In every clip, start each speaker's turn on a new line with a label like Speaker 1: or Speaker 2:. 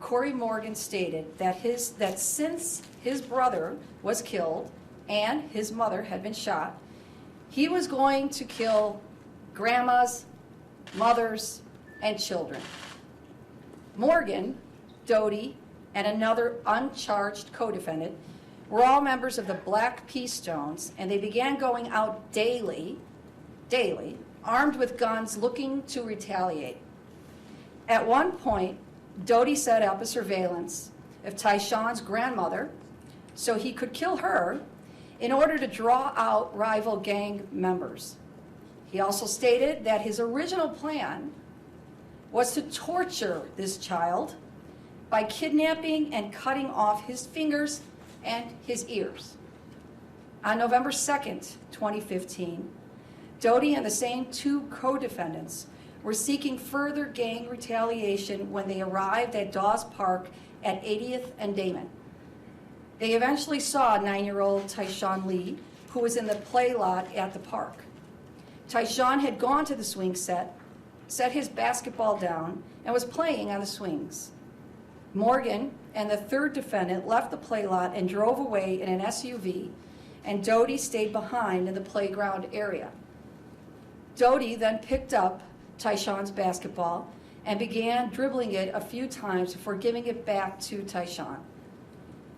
Speaker 1: Corey Morgan stated that since his brother was killed and his mother had been shot, he was going to kill grandmas, mothers, and children. Morgan, Doty, and another uncharged co-defendant were all members of the Black Peace Stones, and they began going out daily, armed with guns, looking to retaliate. At one point, Doty set up a surveillance of Tyshawn's grandmother so he could kill her in order to draw out rival gang members. He also stated that his original plan was to torture this child by kidnapping and cutting off his fingers and his ears. On November 2nd, 2015, Doty and the same two co-defendants were seeking further gang retaliation when they arrived at Dawes Park at 80th and Damon. They eventually saw 9-year-old Tyshawn Lee, who was in the play lot at the park. Tyshawn had gone to the swing set his basketball down, and was playing on the swings. Morgan and the third defendant left the play lot and drove away in an SUV, and Doty stayed behind in the playground area. Doty then picked up Tyshawn's basketball and began dribbling it a few times before giving it back to Tyshawn.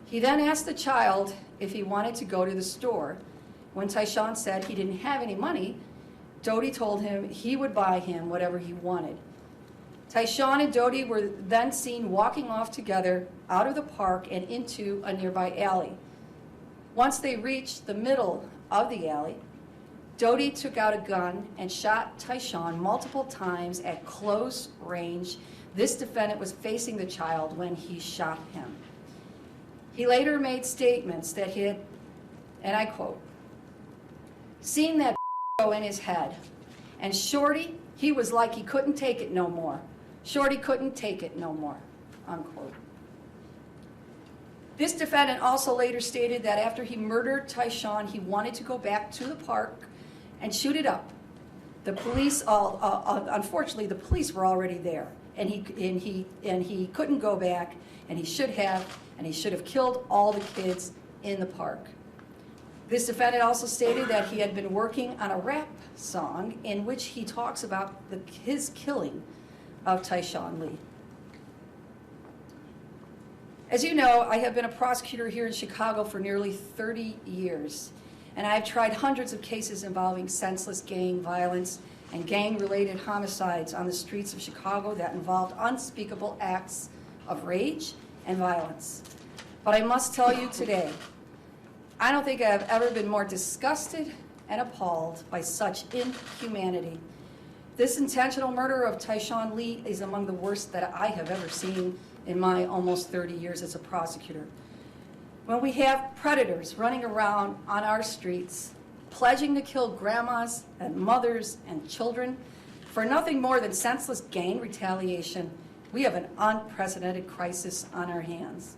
Speaker 1: He then asked the child if he wanted to go to the store. When Tyshawn said he didn't have any money, Doty told him he would buy him whatever he wanted. Tyshawn and Doty were then seen walking off together out of the park and into a nearby alley. Once they reached the middle of the alley, Doty took out a gun and shot Tyshawn multiple times at close range. This defendant was facing the child when he shot him. He later made statements that he had, and I quote, "seen that go in his head. And Shorty, he was like he couldn't take it no more. Shorty couldn't take it no more," unquote. This defendant also later stated that after he murdered Tyshawn, he wanted to go back to the park and shoot it up. The police, unfortunately, the police were already there, and he couldn't go back, and he should have killed all the kids in the park. This defendant also stated that he had been working on a rap song in which he talks about his killing of Tyshawn Lee. As you know, I have been a prosecutor here in Chicago for nearly 30 years, and I've tried hundreds of cases involving senseless gang violence and gang-related homicides on the streets of Chicago that involved unspeakable acts of rage and violence. But I must tell you today, I don't think I've ever been more disgusted and appalled by such inhumanity. This intentional murder of Tyshawn Lee is among the worst that I have ever seen in my almost 30 years as a prosecutor. When we have predators running around on our streets, pledging to kill grandmas and mothers and children for nothing more than senseless gang retaliation, we have an unprecedented crisis on our hands.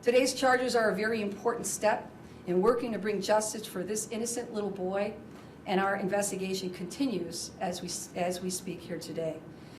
Speaker 1: Today's charges are a very important step in working to bring justice for this innocent little boy, and our investigation continues as we speak here today.